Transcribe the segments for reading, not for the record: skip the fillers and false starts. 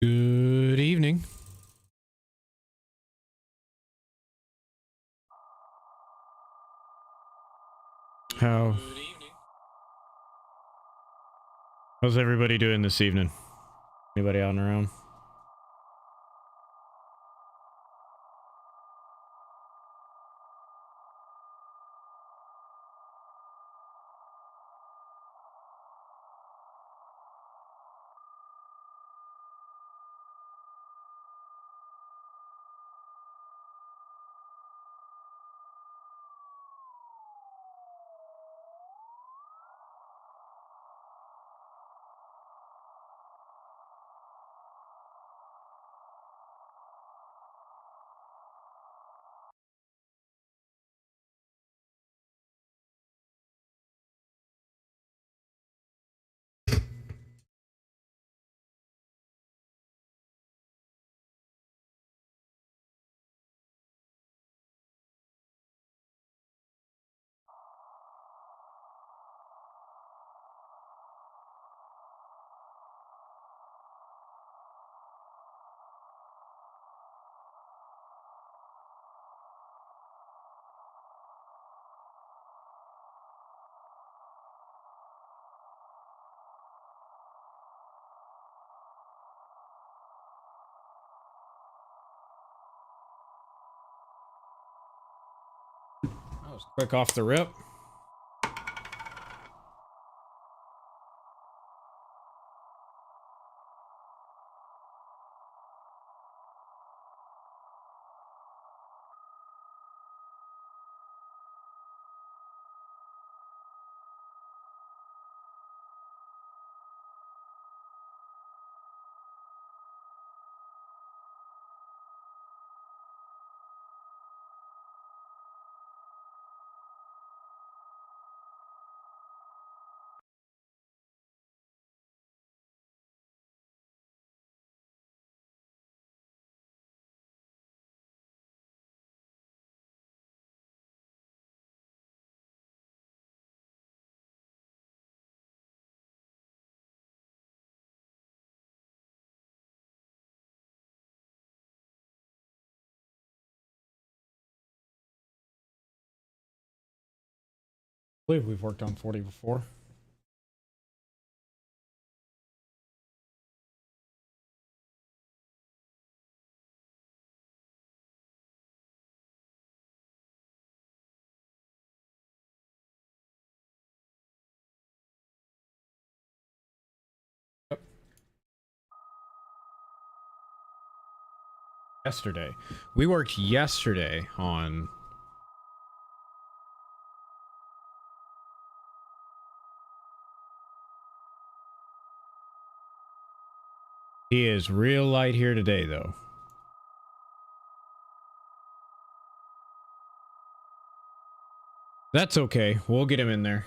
Good evening. How's everybody doing this evening? Anybody out and around? That was quick off the rip. I believe we've worked on 40 before. Yep. Yesterday. We worked yesterday on... He is real light here today, though. That's okay. We'll get him in there.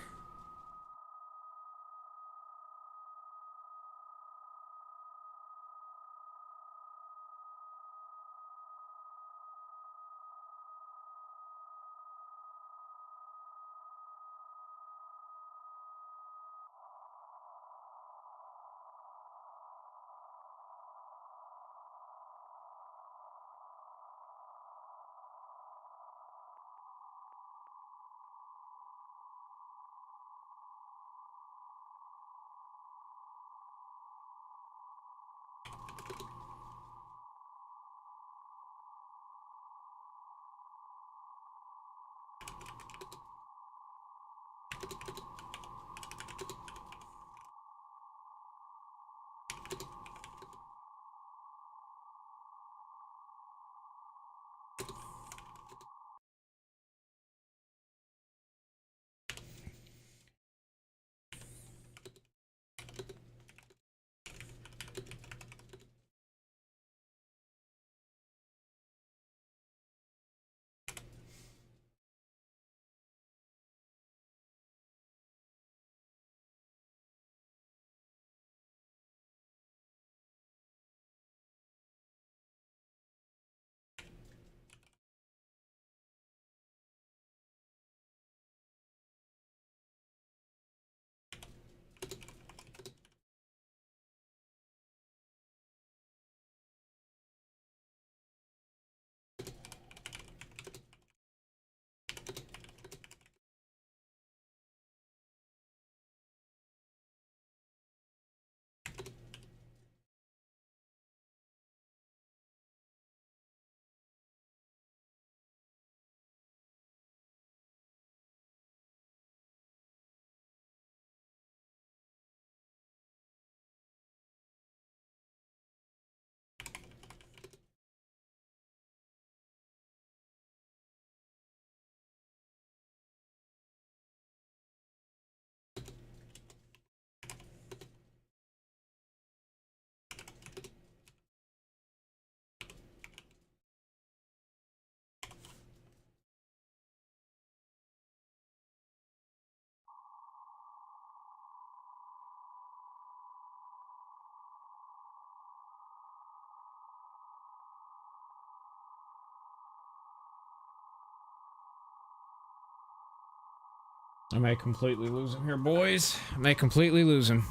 I may completely lose him here, boys. I may completely lose him.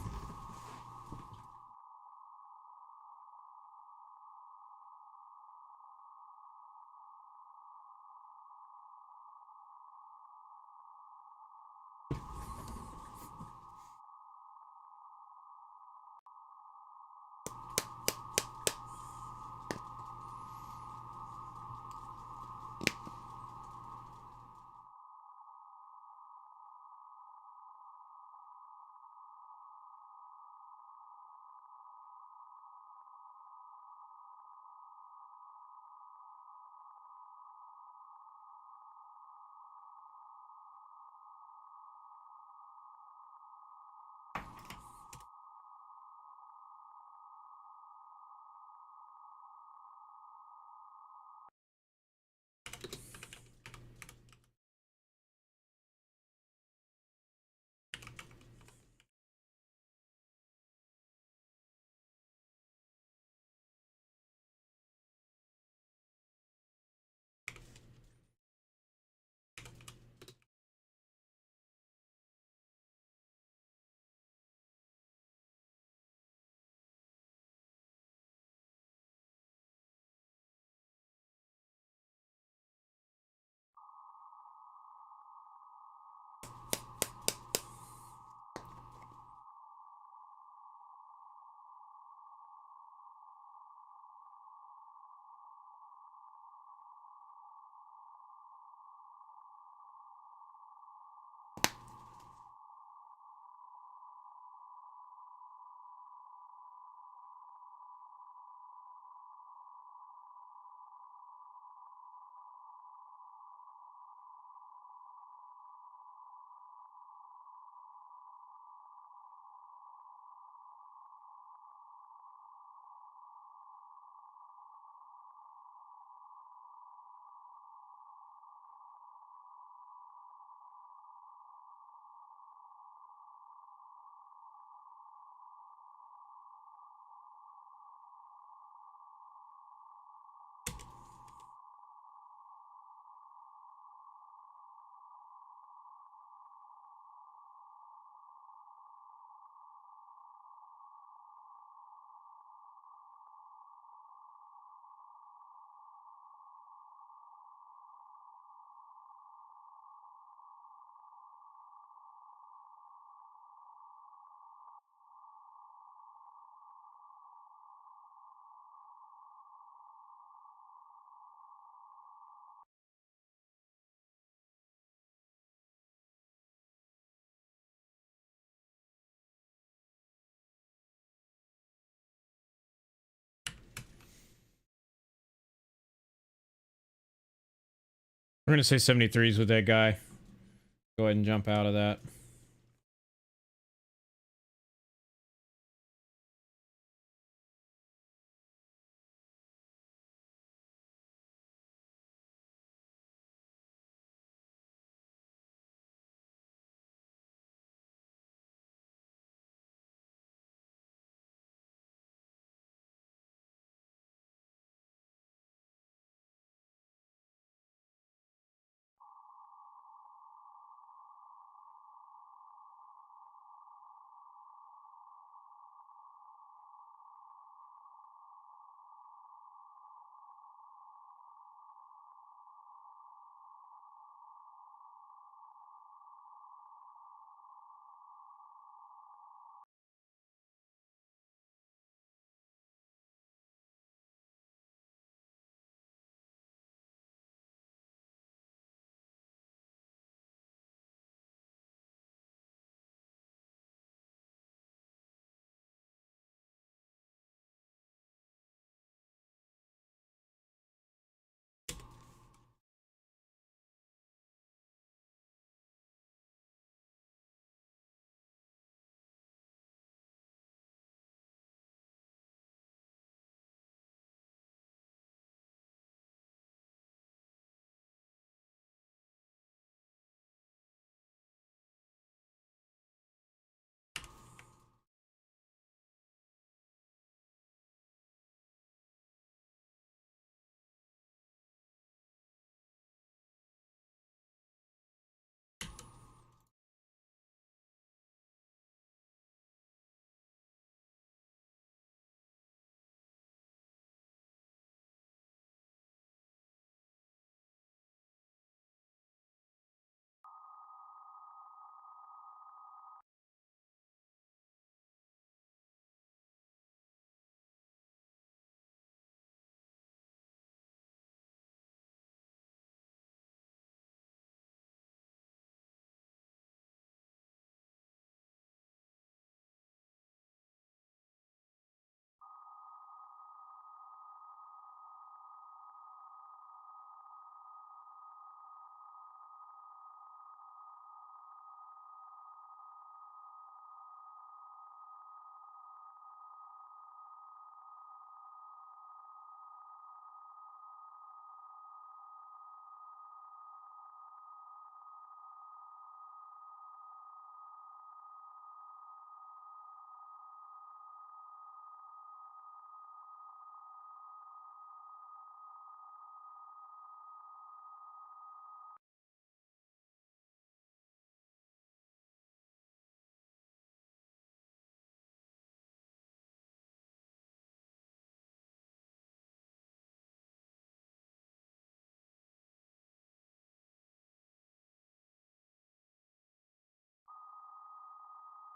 We're gonna say 73s with that guy. Go ahead and jump out of that.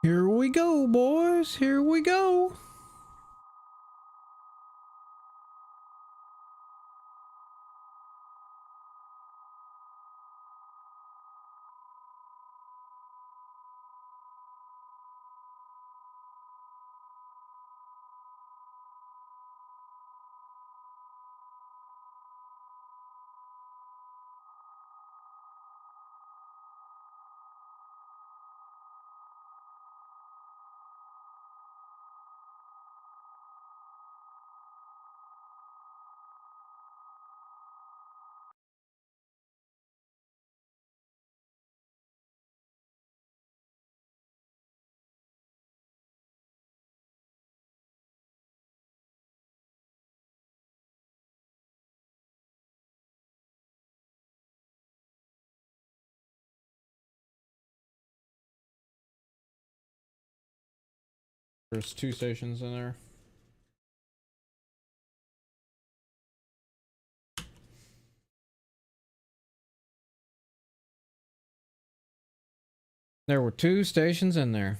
Here we go, boys. Here we go. There's 2 stations in there. There were 2 stations in there.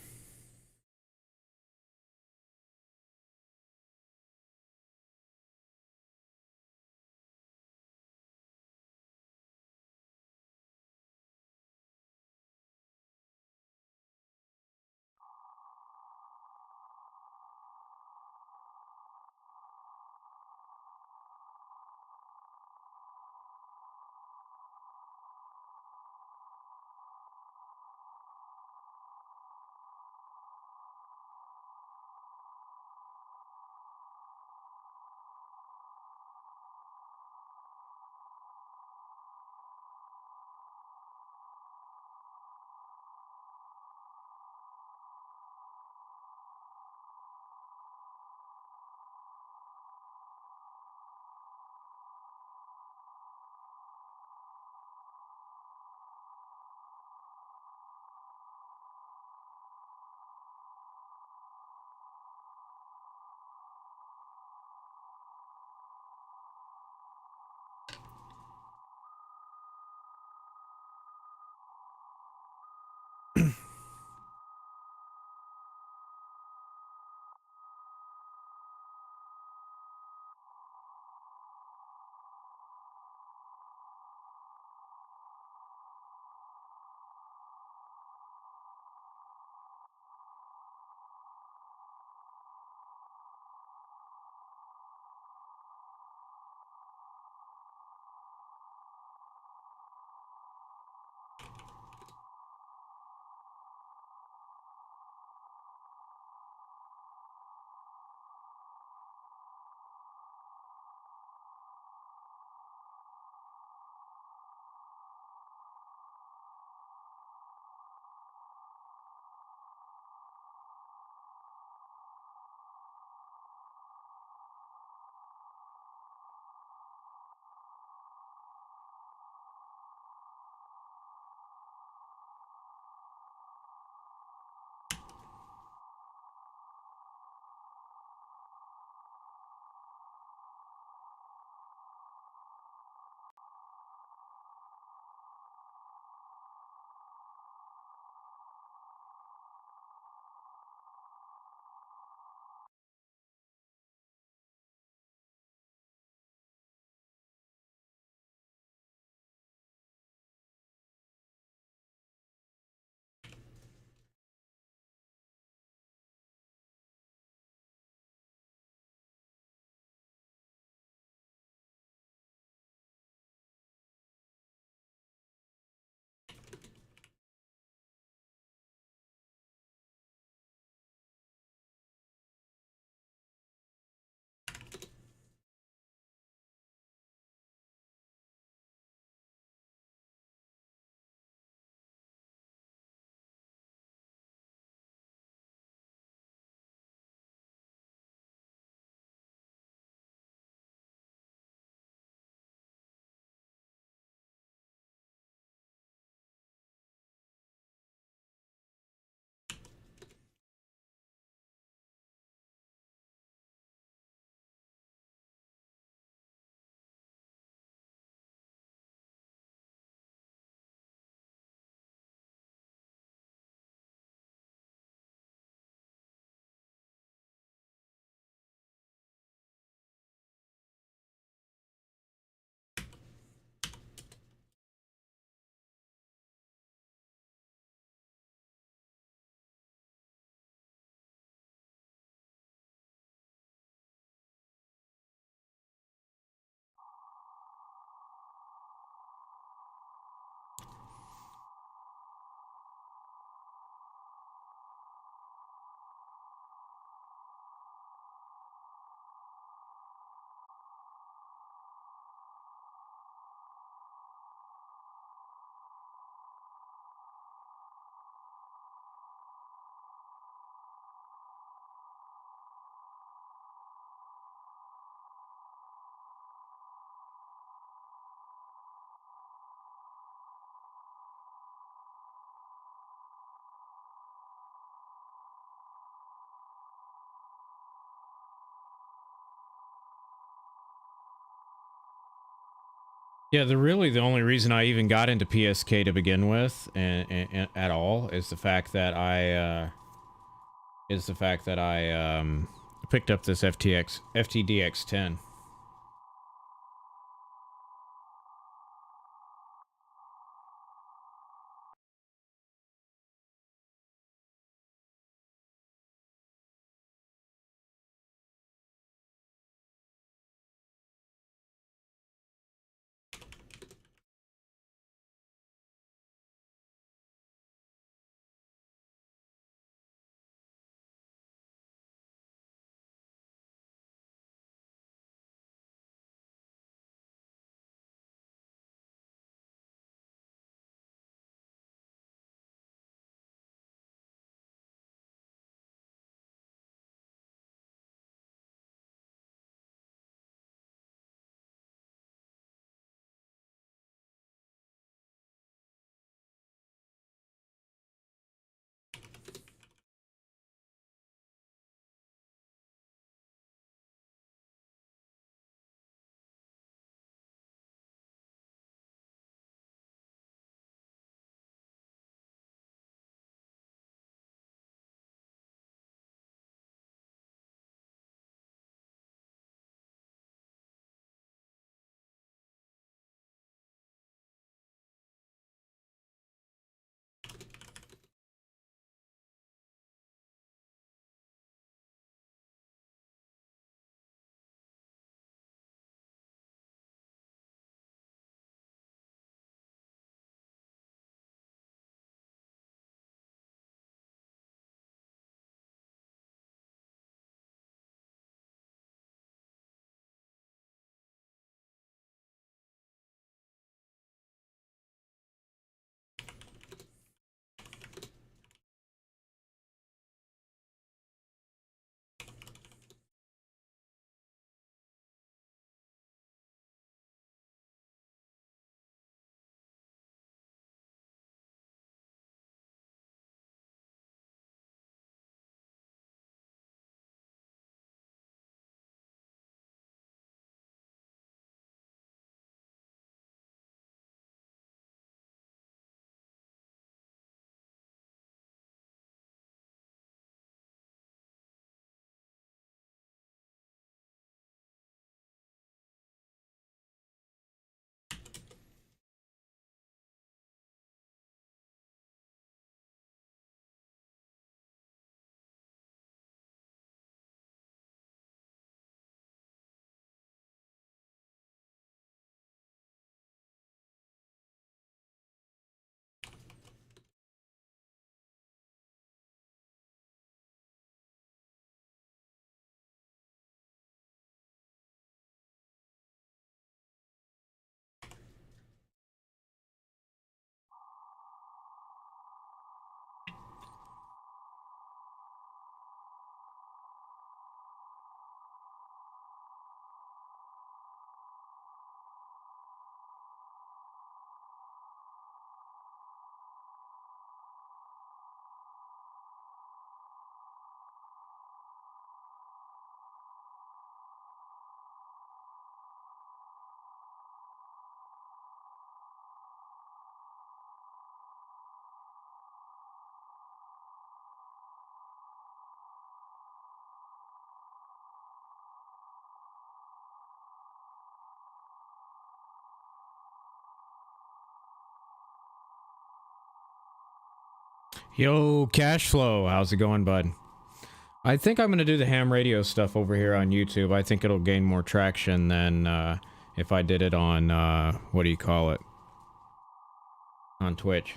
Yeah, the only reason I even got into PSK to begin with, and at all, is the fact that I picked up this FTDX10. Yo, cash flow. How's it going, bud? I think I'm gonna do the ham radio stuff over here on YouTube. I think it'll gain more traction than if I did it on what do you call it? On Twitch.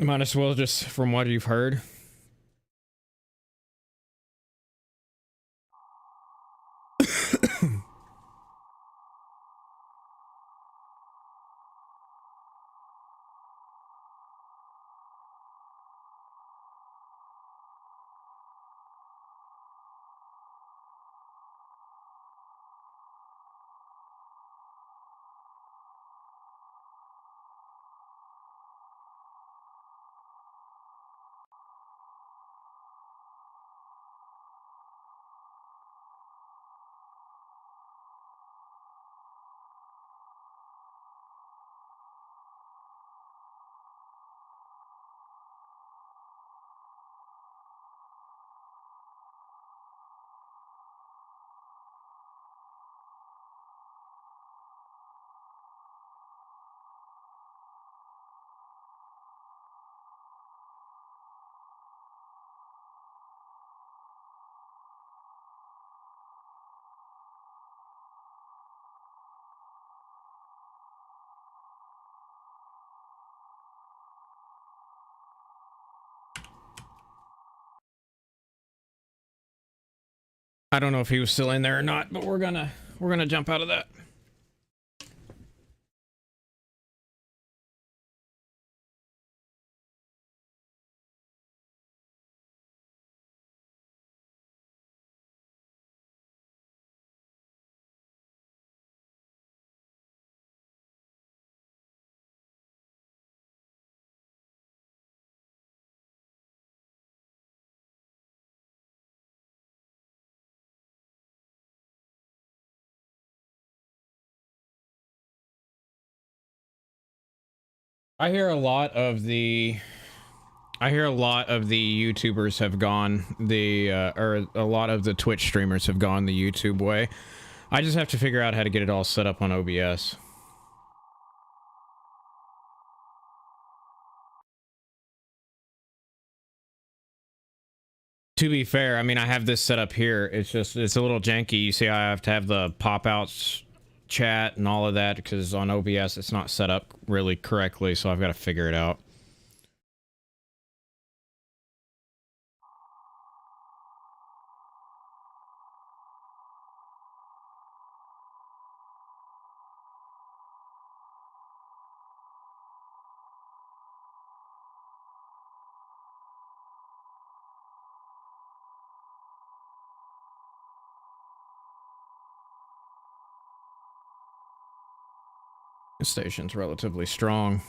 Might as well just from what you've heard. I don't know if he was still in there or not, but we're gonna jump out of that. I hear a lot of the YouTubers have gone or a lot of the Twitch streamers have gone the YouTube way. I just have to figure out how to get it all set up on OBS. To be fair, I mean, I have this set up here. It's a little janky. You see, I have to have the pop-outs chat and all of that because on OBS it's not set up really correctly, so I've got to figure it out. The station's relatively strong.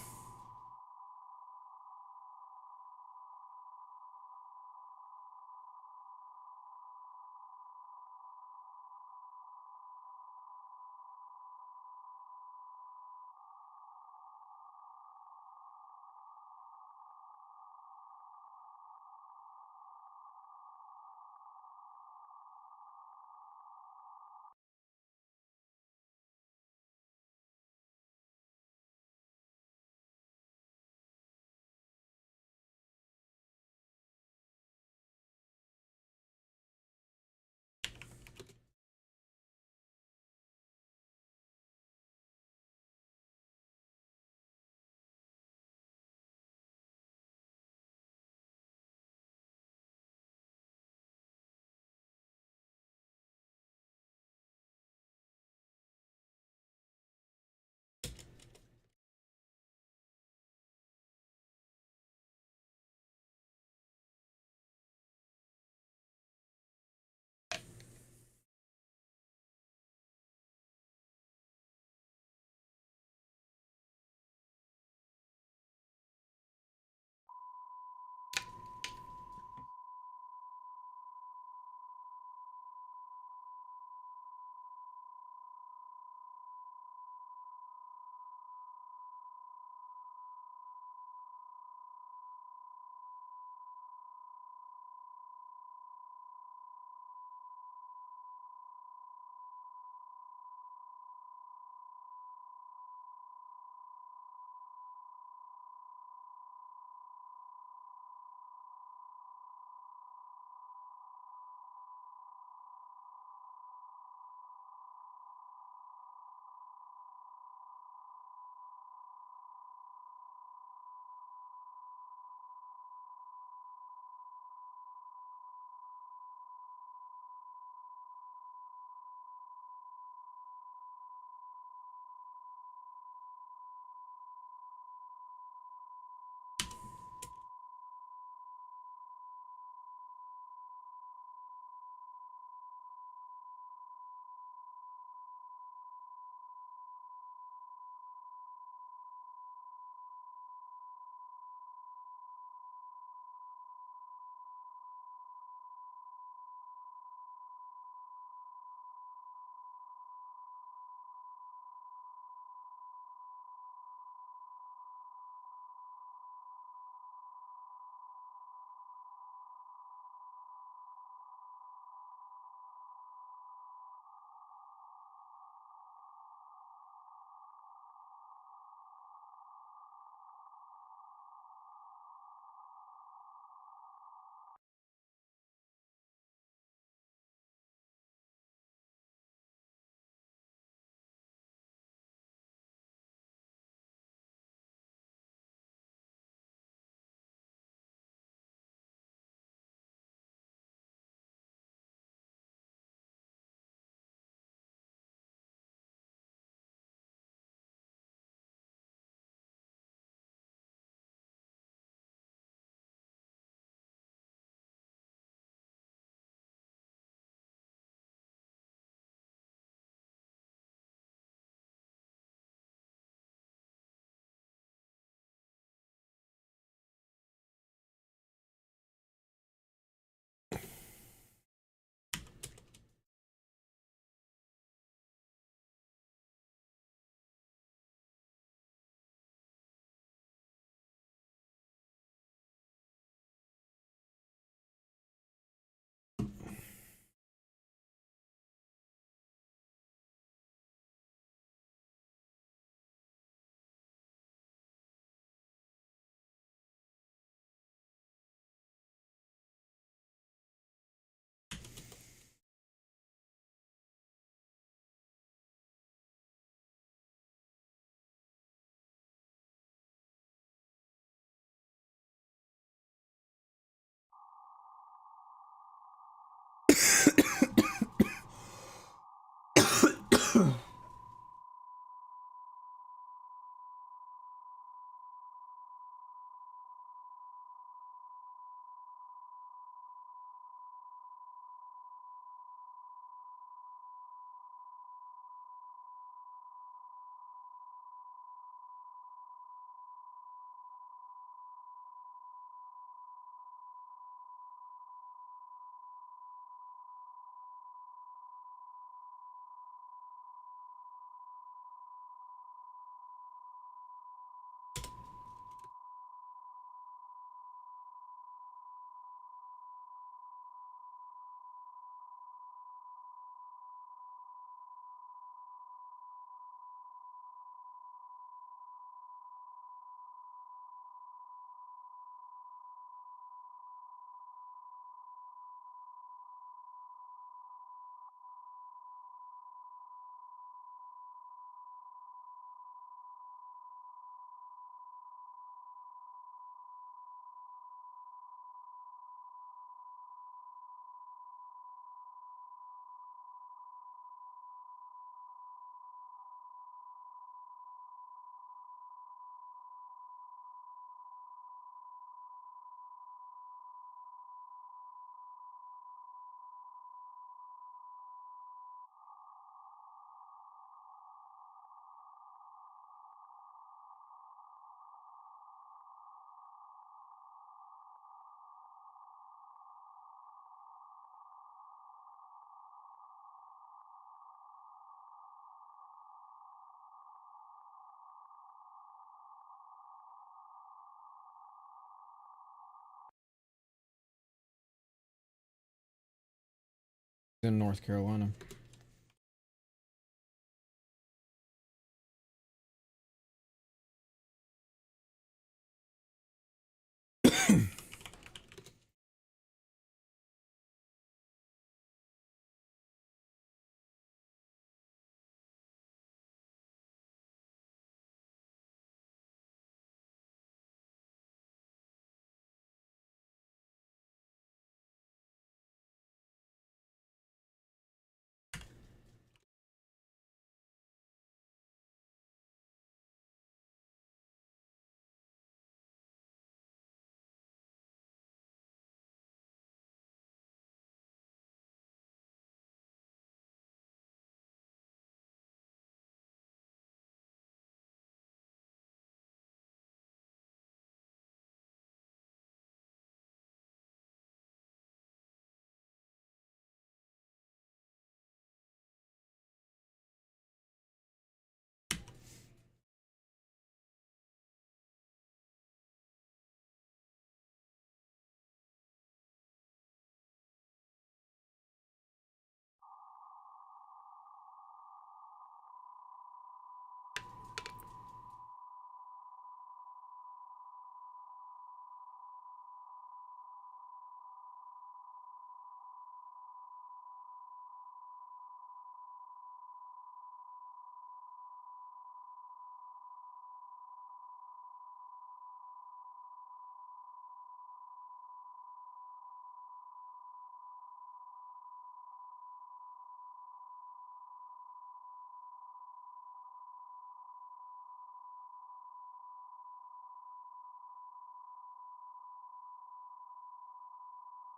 In North Carolina.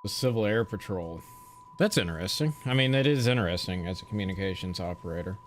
The Civil Air Patrol. That's interesting. I mean, it is interesting as a communications operator.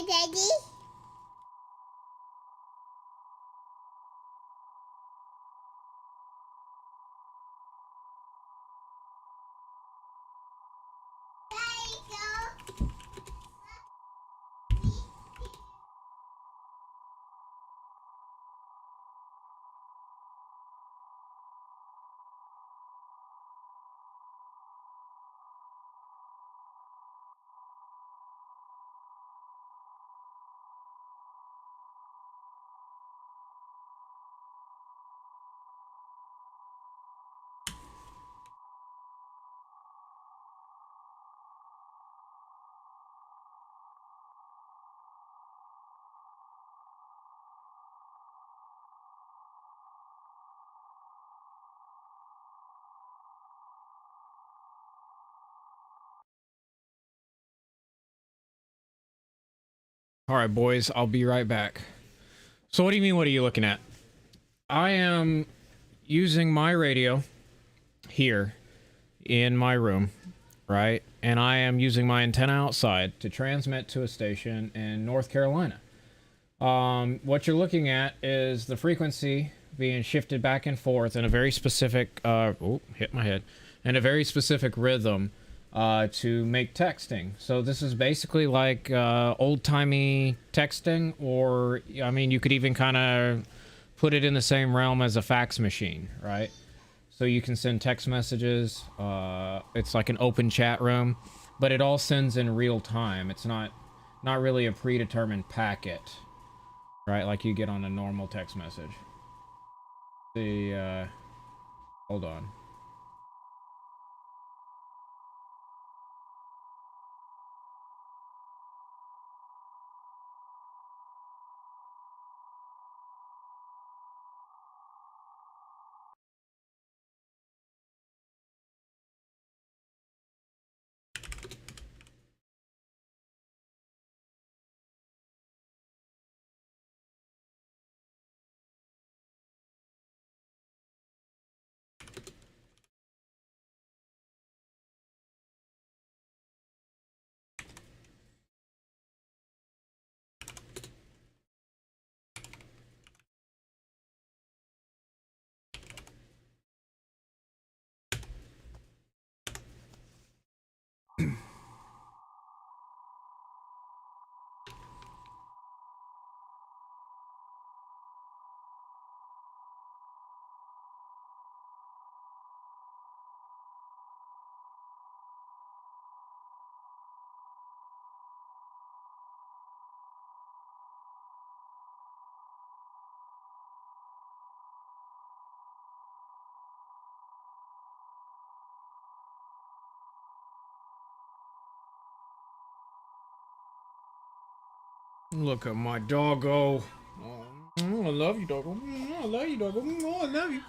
Daddy? All right, boys, I'll be right back. So what do you mean, what are you looking at? I am using my radio here in my room, right? And I am using my antenna outside to transmit to a station in North Carolina. What you're looking at is the frequency being shifted back and forth in a very specific, hit my head, in a very specific rhythm to make texting. So this is basically like old-timey texting, or, I mean, you could even kind of put it in the same realm as a fax machine, right? So you can send text messages. It's like an open chat room, but it all sends in real time. It's not really a predetermined packet, right? Like you get on a normal text message. Hold on. Look at my doggo. Oh, I love you, doggo. I love you, doggo. I love you.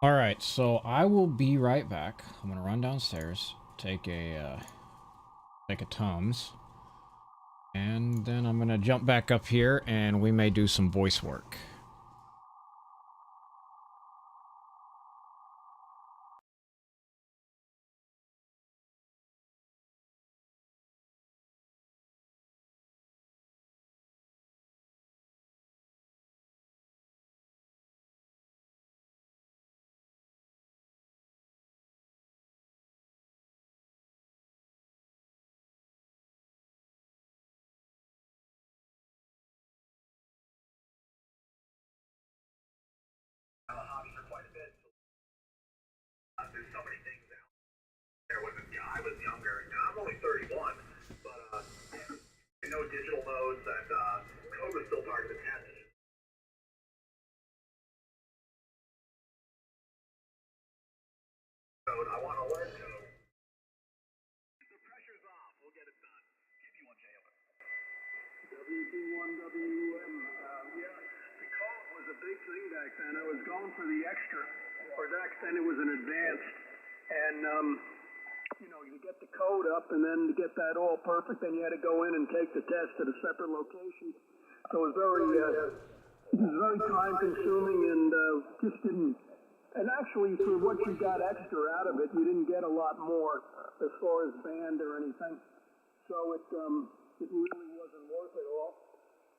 All right, so I will be right back. I'm gonna run downstairs, take a Tums, and then I'm gonna jump back up here, and we may do some voice work. There's so many things out there. I was younger. I'm only 31, but I know digital modes and code was still part of the test. Code. I want to learn code. The pressure's off. We'll get it done. Give me one, JM. WP1WM. Yeah, the code was a big thing back then. I was going for the extra, or back then it was an advanced, and you know, you get the code up, and then to get that all perfect, then you had to go in and take the test at a separate location. So it was very time consuming, and just didn't. And actually, for what you got extra out of it, you didn't get a lot more as far as band or anything. So it really wasn't worth it all.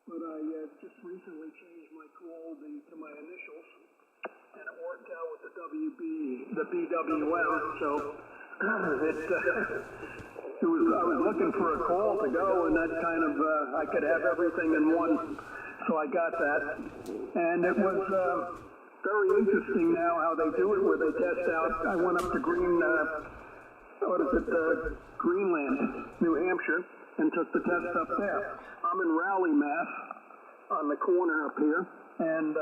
But I just recently changed my call to my initials, and it worked out with the BWM. So I was looking for a call to go, and that kind of I could have everything in one. So I got that, and it was very interesting now how they do it, where they test out. I went up to Greenland, New Hampshire, and took the test up there. I'm in Raleigh, Mass, on the corner up here, and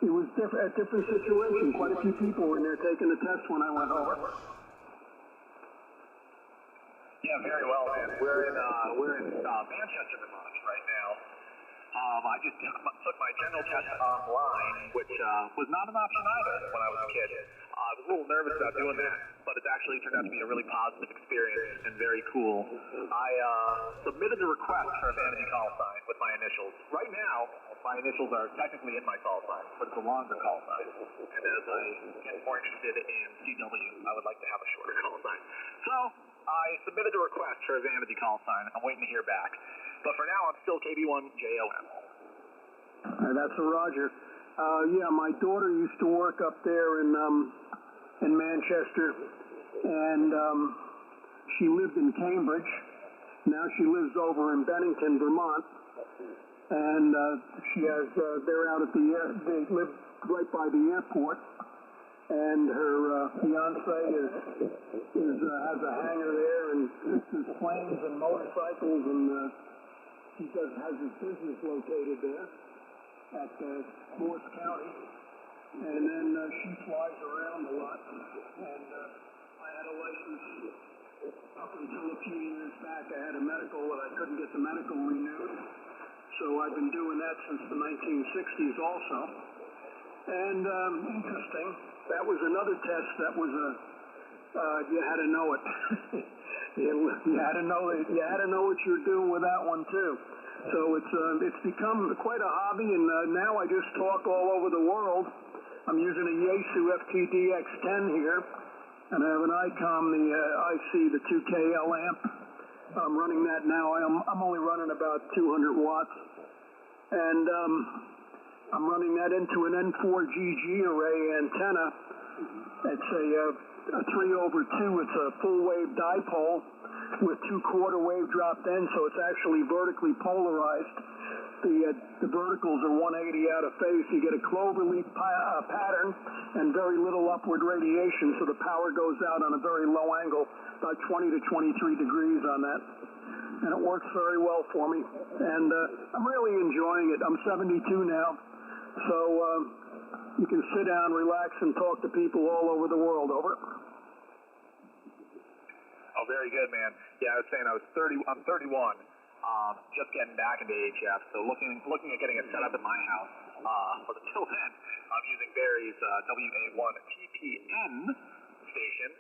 it was a different situation. Quite a few people were in there taking the test when I went over. Yeah, very well, man. We're in Manchester, Vermont right now. I just took my general test online, which was not an option either when I was a kid. I was a little nervous about doing that, but it's actually turned out to be a really positive experience and very cool. I submitted the request for a vanity call sign with my initials. Right now, my initials are technically in my call sign, but it's a longer call sign. And as I get more interested in CW, I would like to have a shorter call sign. So I submitted the request for a vanity call sign. I'm waiting to hear back. But for now, I'm still KB1JOM. That's a Roger. Yeah, my daughter used to work up there in Manchester, and she lived in Cambridge. Now she lives over in Bennington, Vermont, and they're out at they live right by the airport, and her fiance has a hangar there and fixes planes and motorcycles, and has his business located there at Morse County, and then she flies around a lot, and I had a license up until a few years back. I had a medical, and I couldn't get the medical renewed, so I've been doing that since the 1960s also. And interesting, that was another test that was you had to know it. You had to know it. You had to know what you were doing with that one too. So it's become quite a hobby, and now I just talk all over the world. I'm using a Yaesu FTDX10 here, and I have an ICOM, the IC, the 2KL amp. I'm running that now. I'm only running about 200 watts, and I'm running that into an N4GG array antenna. It's a 3/2. It's a full wave dipole with 2/4 wave dropped in, so it's actually vertically polarized. The verticals are 180 out of phase. You get a cloverleaf pattern and very little upward radiation, so the power goes out on a very low angle, about 20 to 23 degrees on that. And it works very well for me. And I'm really enjoying it. I'm 72 now, so you can sit down, relax, and talk to people all over the world. Over. Oh, very good, man. Yeah, I was saying I'm 31. Just getting back into HF, so looking at getting it set up at my house. But until then, I'm using Barry's WA1 TPN station.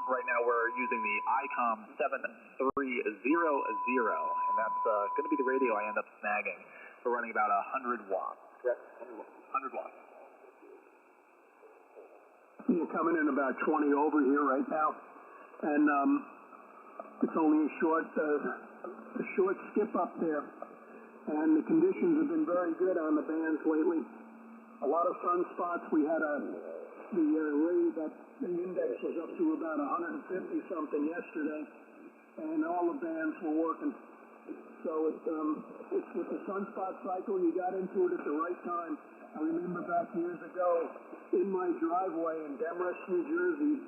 Right now we're using the ICOM 7300, and that's going to be the radio I end up snagging. We're running about 100 watts. Correct? 100 watts. You're coming in about 20 over here right now, and it's only a short skip up there, and the conditions have been very good on the bands lately. A lot of sunspots. We had the index was up to about 150 something yesterday, and all the bands were working. So it's with the sunspot cycle. You got into it at the right time. I remember back years ago in my driveway in Demorest, New Jersey,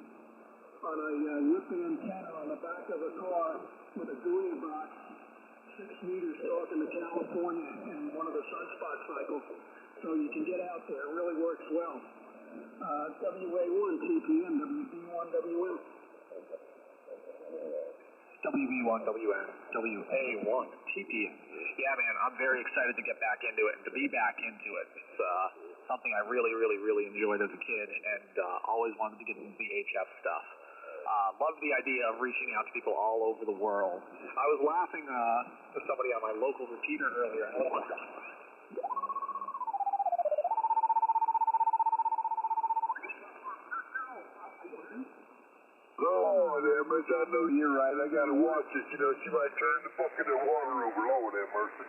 on a whip antenna on the back of a car with a GUI box, 6 meters talking to California in one of the sunspot cycles. So you can get out there. It really works well. WA1 TPN, WB1WN. WB1WN, WA1 TPN. Yeah, man, I'm very excited to get back into it and to be back into it. It's something I really enjoyed as a kid, and always wanted to get into the HF stuff. Loved the idea of reaching out to people all over the world. I was laughing to somebody on my local repeater earlier. Oh, there, Mercy, I know you're right. I gotta watch this. You know, she might turn the bucket of water over. Lord, there, Mercy.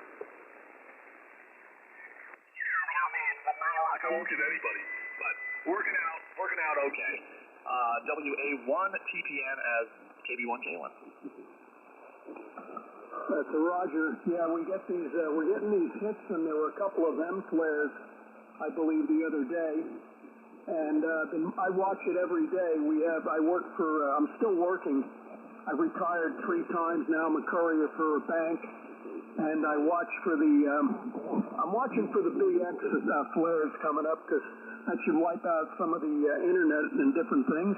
I won't get anybody, but working out okay. WA1 TPN as KB1K1. That's a Roger. Yeah, we get these. We're getting these hits, and there were a couple of M flares, I believe, the other day. And I watch it every day. I'm still working. I've retired 3 times now. I'm a courier for a bank, and I watch for I'm watching for the BX flares coming up, because that should wipe out some of the internet and different things.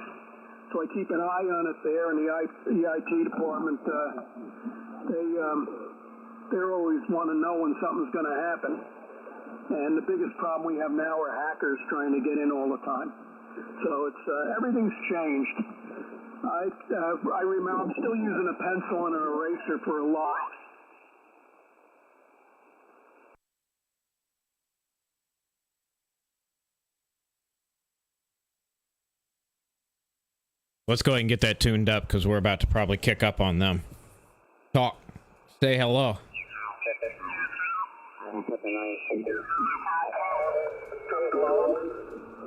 So I keep an eye on it there, and the EIT department, they're always want to know when something's going to happen. And the biggest problem we have now are hackers trying to get in all the time. So it's everything's changed. I remember I'm still using a pencil and an eraser for a lot. Let's go ahead and get that tuned up, because we're about to probably kick up on them. Talk. Say hello.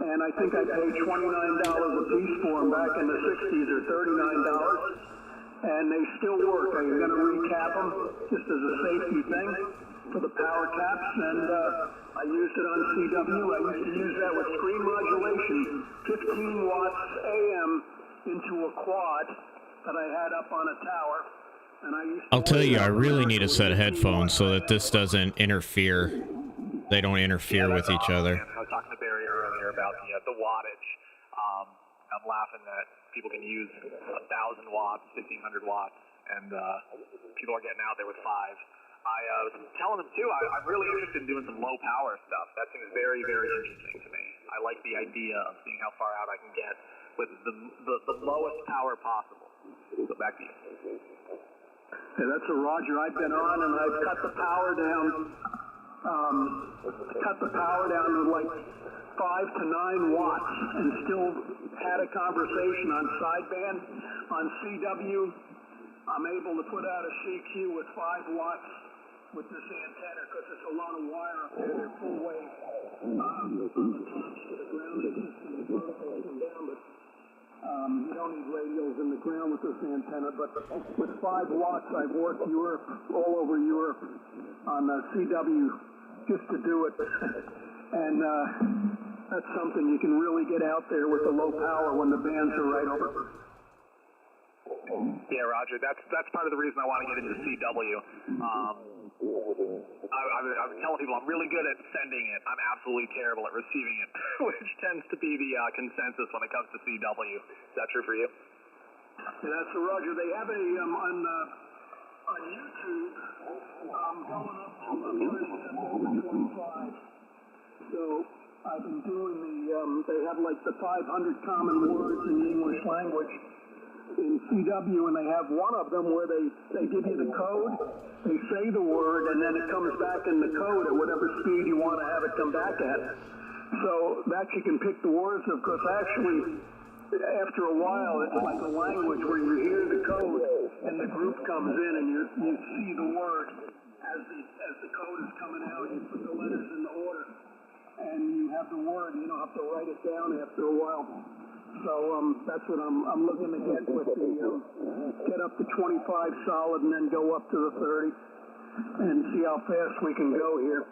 And I think I paid $29 a piece for them back in the 60s, or $39. And they still work. I'm going to recap them just as a safety thing for the power caps. And I used it on CW. I used to use that with screen modulation, 15 watts AM into a quad that I had up on a tower. And I'll tell you, I really need a set of headphones so that this doesn't interfere. They don't interfere with each other. I was talking to Barry earlier about the wattage. I'm laughing that people can use 1,000 watts, 1,500 watts, and people are getting out there with 5. I was telling them too, I'm really interested in doing some low power stuff. That seems very interesting to me. I like the idea of seeing how far out I can get with the lowest power possible. So back to you. Yeah, that's a Roger. I've been on, and I've cut the power down. To like 5 to 9 watts, and still had a conversation on sideband. On CW, I'm able to put out a CQ with 5 watts with this antenna, because it's a lot of wire up there. They're full wave from the tops to the ground. It's just the verticals come down, but you don't need radials in the ground with this antenna. But with 5 watts, I've worked Europe, all over Europe, on CW just to do it. And that's something you can really get out there with the low power when the bands are right over. Yeah, Roger. That's part of the reason I want to get into CW. I was telling people I'm really good at sending it. I'm absolutely terrible at receiving it, which tends to be the consensus when it comes to CW. Is that true for you? Yeah, that's a Roger. They have a on YouTube, I'm going up to, I'm trying to get over 25. So I've been doing they have like the 500 common words in the English language in CW, and they have one of them where they give you the code, they say the word, and then it comes back in the code at whatever speed you want to have it come back at. So that you can pick the words of, because actually, after a while, it's like a language where you hear the code, and the group comes in, and you see the word as the code is coming out. You put the letters in the order, and you have the word. You don't have to write it down after a while. So that's what I'm looking to get with the get up to 25 solid, and then go up to the 30, and see how fast we can go here.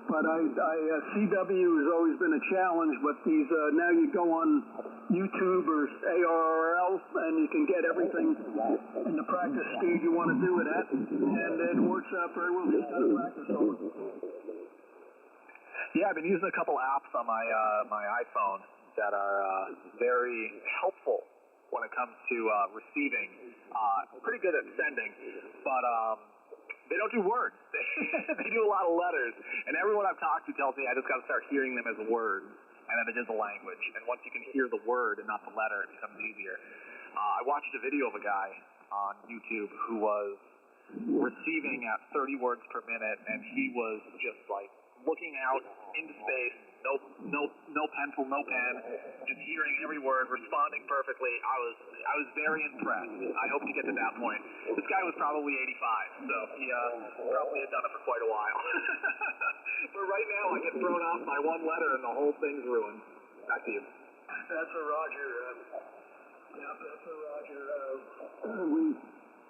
But CW has always been a challenge, but these, now you go on YouTube or ARRL, and you can get everything in the practice speed you want to do it at, and it works out very well. Just got to practice on it. Yeah, I've been using a couple apps on my iPhone that are very helpful when it comes to receiving. Pretty good at sending, but they don't do words. They do a lot of letters, and everyone I've talked to tells me I just got to start hearing them as words, and then it is a language. And once you can hear the word and not the letter, it becomes easier. I watched a video of a guy on YouTube who was receiving at 30 words per minute, and he was just like looking out into space, no pencil, no pen, just hearing every word, responding perfectly. I was very impressed. I hope to get to that point. This guy was probably 85, so he probably had done it for quite a while. But right now, I get thrown off by one letter, and the whole thing's ruined. Back to you. That's a Roger. That's a Roger.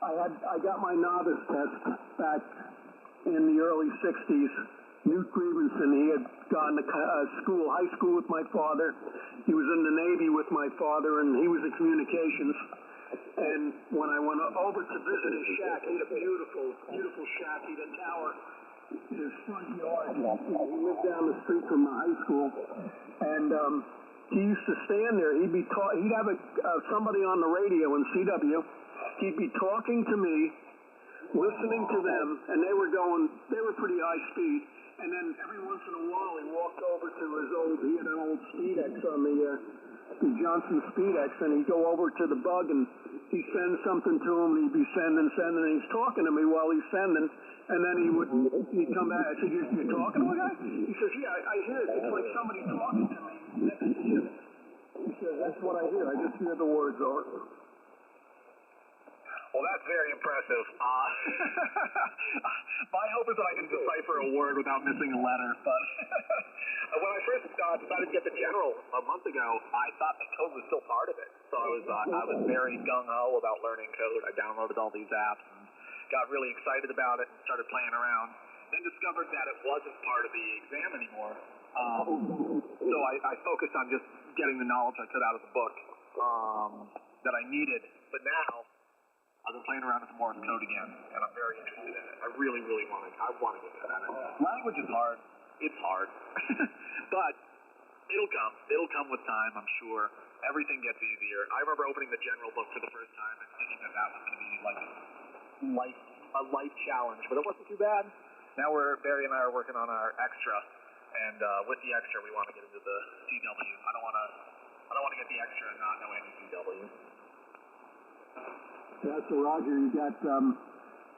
I got my novice test back in the early 60s. Newt Grievenson, he had gone to high school with my father. He was in the Navy with my father, and he was in communications. And when I went over to visit his shack, he had a beautiful, beautiful shack. He had a tower in his front yard. He lived down the street from my high school. And he used to stand there. He'd have somebody on the radio in CW. He'd be talking to me, listening to them, and they were pretty high speed. And then every once in a while, he walked over to he had an old Speedex on the Johnson Speedex, and he'd go over to the bug, and he'd send something to him, and he'd be sending, and he's talking to me while he's sending, and then he'd come back. I said, you're talking to a guy? He says, yeah, I hear it. It's like somebody talking to me next to you. He says, that's what I hear. I just hear the words over. Well, that's very impressive. My hope is that I can decipher a word without missing a letter. But when I first decided to get the general a month ago, I thought that code was still part of it. So I was very gung-ho about learning code. I downloaded all these apps and got really excited about it and started playing around. Then discovered that it wasn't part of the exam anymore. So I focused on just getting the knowledge I could out of the book that I needed. But now I've been playing around with Morse code again, and I'm very interested in it. I really, really want to get good at it. Language is hard. It's hard. But it'll come. It'll come with time, I'm sure. Everything gets easier. I remember opening the general book for the first time and thinking that was going to be like a life challenge, but it wasn't too bad. Now Barry and I are working on our extra, and with the extra, we want to get into the CW. I don't want to get the extra and not know any CW. That's a Roger. You got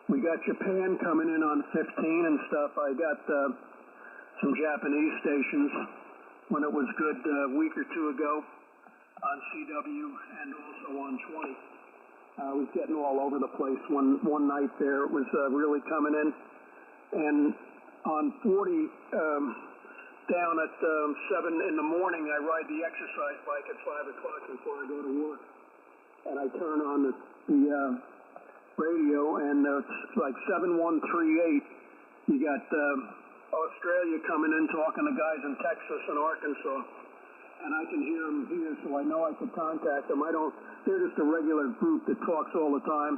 we got Japan coming in on 15 and stuff. I got some Japanese stations when it was good a week or two ago on CW and also on 20. I was getting all over the place one night there. It was really coming in. And on 40 down at 7 in the morning, I ride the exercise bike at 5 o'clock before I go to work. And I turn on the radio, and it's like 7138. You got Australia coming in talking to guys in Texas and Arkansas, and I can hear them here, so I know I can contact them. They're just a regular group that talks all the time.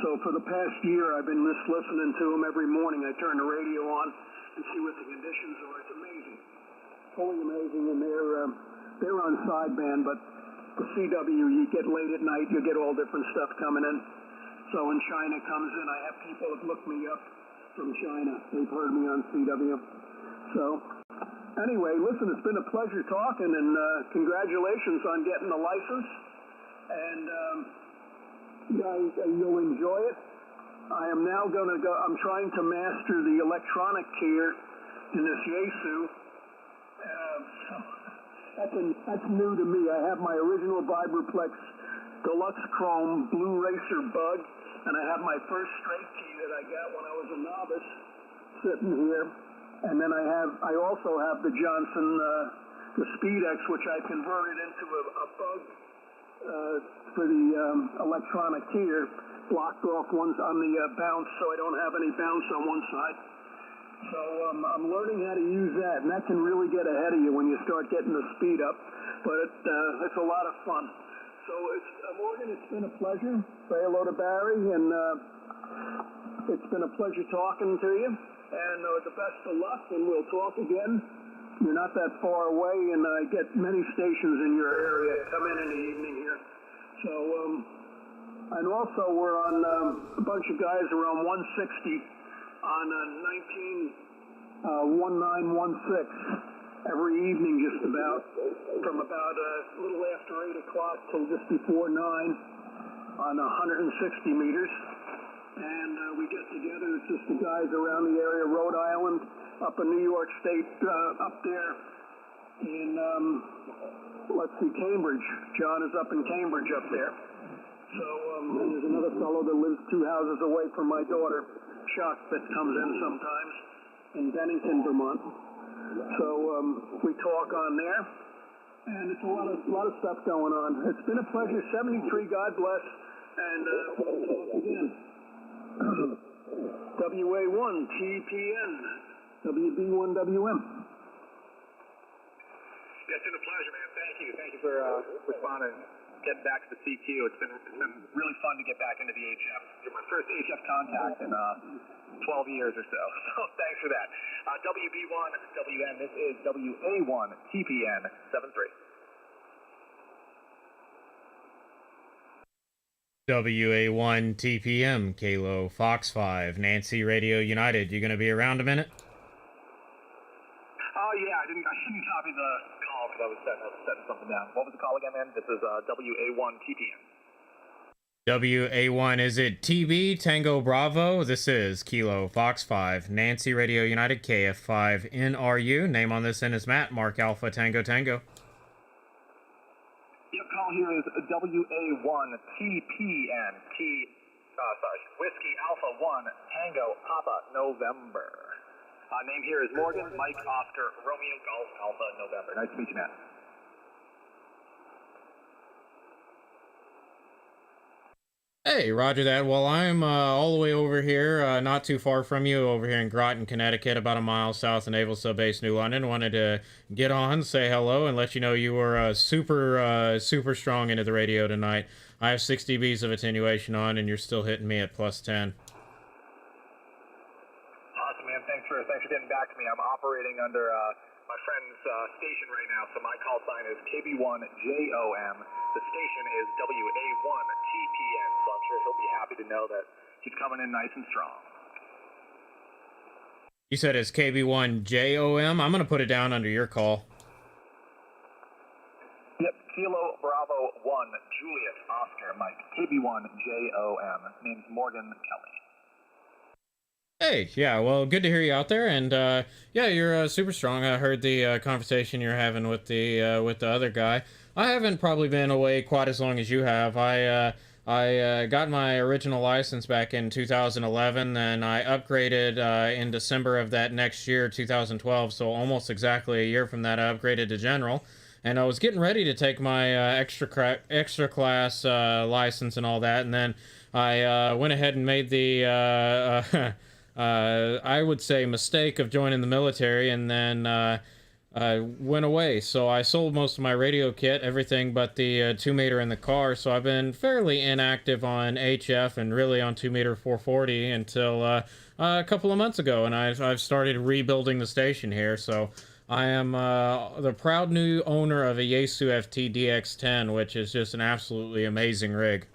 So for the past year, I've been just listening to them every morning. I turn the radio on and see what the conditions are. It's amazing, totally amazing, and they're on sideband, but the CW, you get late at night, you get all different stuff coming in. So when China comes in, I have people that look me up from China. They've heard me on CW. So anyway, listen, it's been a pleasure talking, and congratulations on getting the license. And you'll enjoy it. I am now going to go, I'm trying to master the electronic tier in this Yaesu. So that's new to me. I have my original Vibraplex Deluxe Chrome Blue Racer Bug, and I have my first straight key that I got when I was a novice sitting here. And then I also have the Johnson, the SpeedX, which I converted into a bug for the electronic tier, blocked off ones on the bounce, so I don't have any bounce on one side. So I'm learning how to use that, and that can really get ahead of you when you start getting the speed up. But it's a lot of fun. So Morgan, it's been a pleasure. Say hello to Barry, and it's been a pleasure talking to you. And the best of luck, and we'll talk again. You're not that far away, and I get many stations in your area come in the evening here. So, and also we're on a bunch of guys are on 160 on 1916 every evening, just about from about a little after 8 o'clock till just before 9 on 160 meters. And we get together, it's just the guys around the area, Rhode Island, up in New York State, up there in, let's see, Cambridge. John is up in Cambridge up there. So, and there's another fellow that lives 2 houses away from my daughter, Chuck, that comes in sometimes in Bennington, Vermont. So, we talk on there, and it's a lot of stuff going on. It's been a pleasure. 73, God bless, and we'll talk again. WA1 TPN WB1WM. Yeah, it's been a pleasure, man. Thank you for responding, getting back to the CQ. It's been really fun to get back into the HF. You're my first HF contact in 12 years or so. So thanks for that. WB1WM. This is WA1 TPN 73. WA1 TPM, Kalo, Fox 5, Nancy Radio United. You gonna be around a minute? Oh yeah, I didn't copy the call because I was setting something down. What was the call again, man? This is WA1 TPM. WA1, is it TB Tango Bravo? This is Kilo Fox 5, Nancy Radio United, KF5 NRU. Name on this end is Matt, Mark Alpha Tango Tango. Yep, call here is WA1 TPN, Whiskey Alpha 1 Tango Papa November. Name here is Morgan, Mike, Oscar, Romeo, Golf, Alpha, November. Nice to meet you, Matt. Hey, roger that. Well, I'm all the way over here, not too far from you, over here in Groton, Connecticut, about a mile south of Naval Sub Base, New London. Wanted to get on, say hello, and let you know you were super strong into the radio tonight. I have 6 dBs of attenuation on, and you're still hitting me at plus 10. Awesome, man. Thanks for getting back to me. I'm operating under my friend's station right now, so my call sign is KB1JOM. The station is WA1TPN, so I'm sure he'll be happy to know that he's coming in nice and strong. You said it's KB1JOM? I'm going to put it down under your call. Yep, Kilo Bravo 1, Juliet, Oscar, Mike, KB1JOM. Name's Morgan Kelly. Hey, yeah, well, good to hear you out there, and yeah, you're super strong. I heard the conversation you're having with the other guy. I haven't probably been away quite as long as you have. I got my original license back in 2011, then I upgraded in December of that next year, 2012, so almost exactly a year from that, I upgraded to General, and I was getting ready to take my extra class license and all that, and then I went ahead and made the I would say mistake of joining the military, and then went away. So I sold most of my radio kit, everything but the 2-meter in the car. So I've been fairly inactive on HF and really on 2-meter 440 until a couple of months ago, and I've started rebuilding the station here. So I am the proud new owner of a Yaesu FT DX10, which is just an absolutely amazing rig.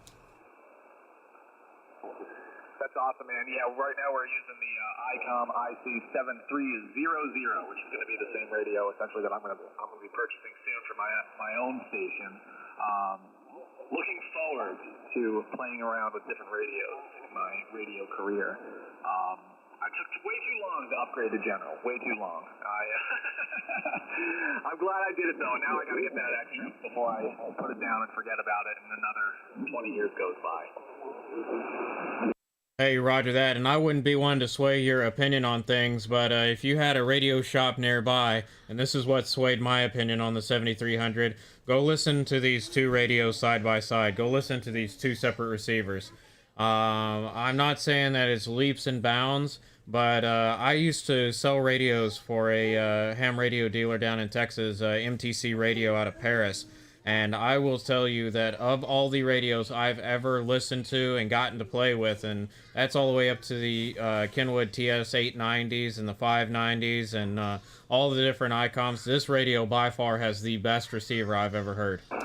man. Yeah, right now we're using the ICOM IC7300, which is going to be the same radio essentially that I'm going to be purchasing soon for my own station. Looking forward to playing around with different radios in my radio career. I took way too long to upgrade to General. Way too long. I'm glad I did it though. Now I got to get that extra before I put it down and forget about it, and another 20 years goes by. Hey, roger that. And I wouldn't be one to sway your opinion on things, but if you had a radio shop nearby, and this is what swayed my opinion on the 7300, go listen to these two radios side by side. Go listen to these two separate receivers. I'm not saying that it's leaps and bounds, but I used to sell radios for a ham radio dealer down in Texas, MTC Radio out of Paris. And I will tell you that of all the radios I've ever listened to and gotten to play with, and that's all the way up to the Kenwood TS890s and the 590s and all the different ICOMs, this radio by far has the best receiver I've ever heard. Yeah,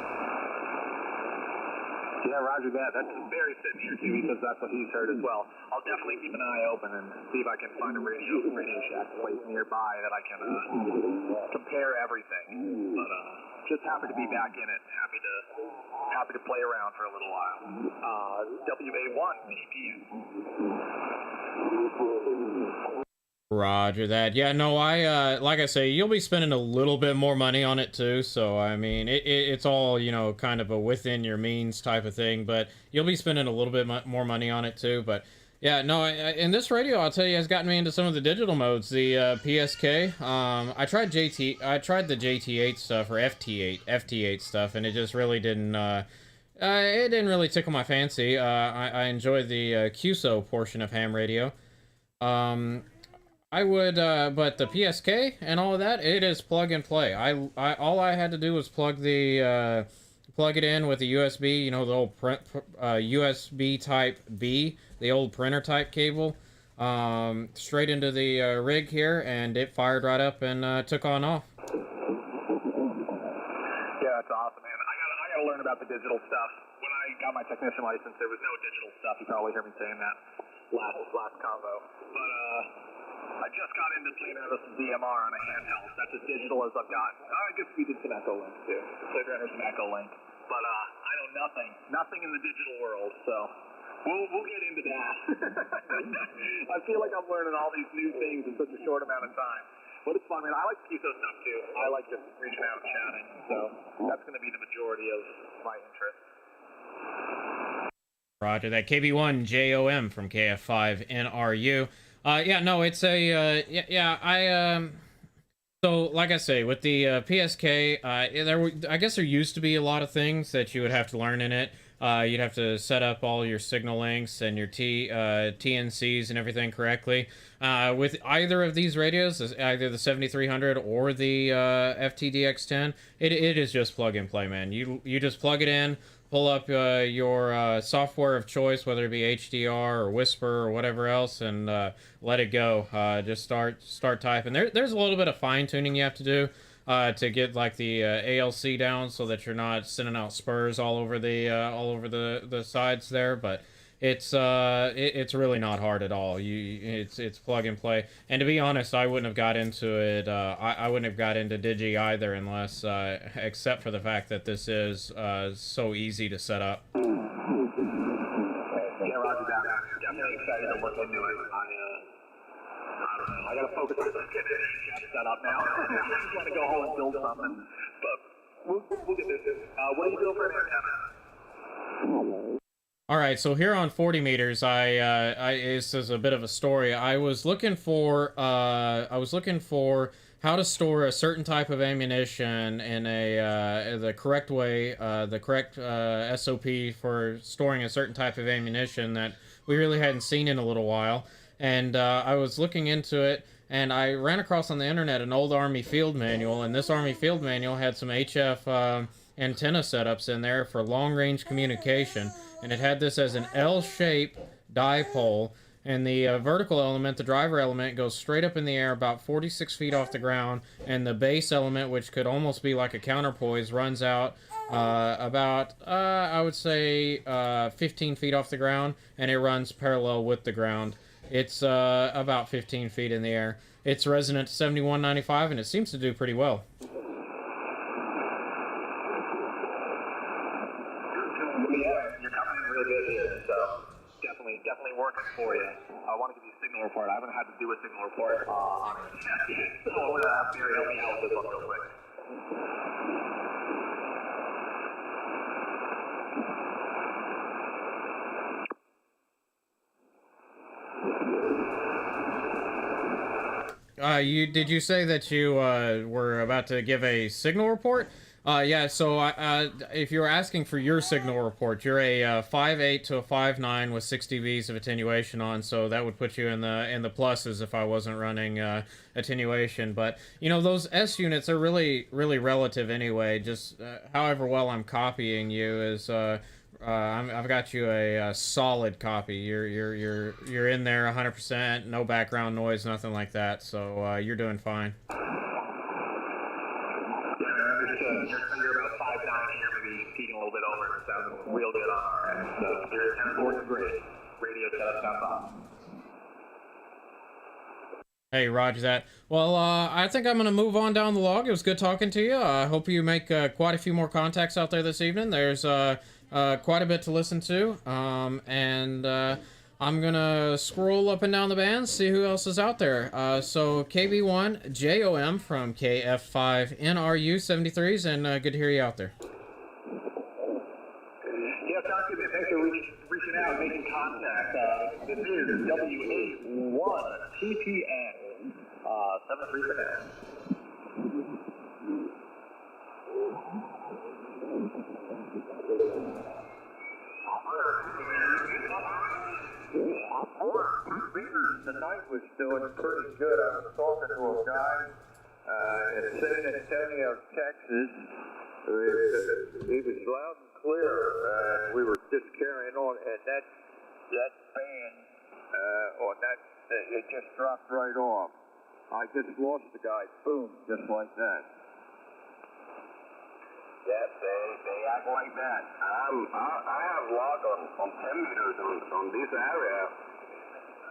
roger that. That's very fitting here too, because that's what he's heard as well. I'll definitely keep an eye open and see if I can find a Radio Shack place nearby that I can compare everything. But just happy to be back in it. Happy to play around for a little while. WA1 TPU. Roger that. Yeah, no, I like I say, you'll be spending a little bit more money on it too, so I mean it's all, you know, kind of a within your means type of thing, but you'll be spending a little bit more money on it too. But yeah, no, in this radio, I'll tell you, has gotten me into some of the digital modes. The PSK, I tried the JT8 stuff, or FT8 stuff, and it just really didn't it didn't really tickle my fancy. I enjoyed the QSO portion of ham radio. I would, but the PSK and all of that, it is plug and play. All I had to do was plug it in with a USB, you know, the old USB type B, the old printer type cable, straight into the rig here, and it fired right up and took on off. Yeah, that's awesome, man. I gotta learn about the digital stuff. When I got my technician license, there was no digital stuff. You probably hear me saying that last convo, but I just got into playing around with some DMR on a handheld. That's as digital as I've gotten. I guess we did some Echo Link too. Played around with some Echo Link. But I know nothing in the digital world, so we'll get into that. I feel like I'm learning all these new things in such a short amount of time. But it's fun, man. I like QSO stuff too. I like just reaching out and chatting, so that's going to be the majority of my interest. Roger that. KB1JOM from KF5NRU. Yeah, no, it's a, so like I say, with the PSK, I guess there used to be a lot of things that you would have to learn in it. You'd have to set up all your signal links and your TNCs and everything correctly. With either of these radios, either the 7300 or the FTDX10, it is just plug and play, man. You just plug it in, pull up your software of choice, whether it be HDR or Whisper or whatever else, and let it go. Just start typing. There's a little bit of fine tuning you have to do to get like the ALC down, so that you're not sending out spurs all over the sides there. But it's really not hard at all. It's plug and play. And to be honest, I wouldn't have got into it. I wouldn't have got into DIGI either, unless except for the fact that this is so easy to set up. Yeah, roger that. Definitely excited to look into it. I gotta focus on getting it set up now. I just want to go home and build something, but we'll get this. What are you doing for an antenna? All right, so here on 40 meters, this is a bit of a story. I was looking for how to store a certain type of ammunition in the correct way, the correct SOP for storing a certain type of ammunition that we really hadn't seen in a little while. And I was looking into it, and I ran across on the internet an old Army field manual, and this Army field manual had some HF antenna setups in there for long-range communication, and it had this as an L-shaped dipole, and the vertical element, the driver element, goes straight up in the air about 46 feet off the ground, and the base element, which could almost be like a counterpoise, runs out about, I would say, 15 feet off the ground, and it runs parallel with the ground. It's about 15 feet in the air. It's resonant 7195, and it seems to do pretty well. Yeah, you're coming in really good here, so definitely working for you. I want to give you a signal report. I haven't had to do a signal report on it yet, so I'm going to have Barry help me out with this one real quick. Did you say that you were about to give a signal report? Yeah. So if you were asking for your signal report, you're a 5.8 to a 5.9 with 60 V's of attenuation on, so that would put you in the pluses if I wasn't running attenuation. But you know those S units are really relative anyway. Just however well I'm copying you is. I've got you a solid copy. You're in there 100%, no background noise, nothing like that. So you're doing fine. Yeah, understood. You're about 5'9" here, maybe peaking a little bit over. It sounds real good on our end. So your 10-4 is great. Radio setup sounds awesome. Hey, roger that. Well, I think I'm going to move on down the log. It was good talking to you. I hope you make quite a few more contacts out there this evening. There's quite a bit to listen to. I'm going to scroll up and down the band, see who else is out there. So KB1 JOM from KF5 NRU 73s, and good to hear you out there. Yeah, Dr. Thanks for reaching out and making contact. This is W81 TPN 73 for now. The night was doing pretty good. I was talking to a guy in San Antonio, Texas. He was loud and clear, and we were just carrying on. And that band on that, it just dropped right off. I just lost the guy, boom, just like that. Yes, they act like that. I have log on 10 meters on this area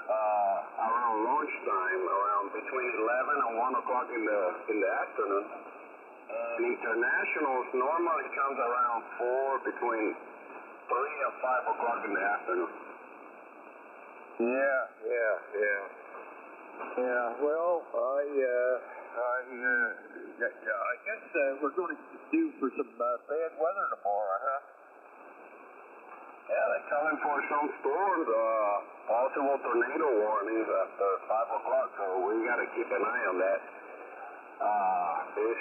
around lunchtime, around between 11 and 1 o'clock in the afternoon. And internationals normally comes around 4, between 3 and 5 o'clock in the afternoon. Yeah. Well, I guess we're going to do for some bad weather tomorrow, huh? Yeah, they're calling for some storms, possible tornado warnings after 5 o'clock, so we got to keep an eye on that. It's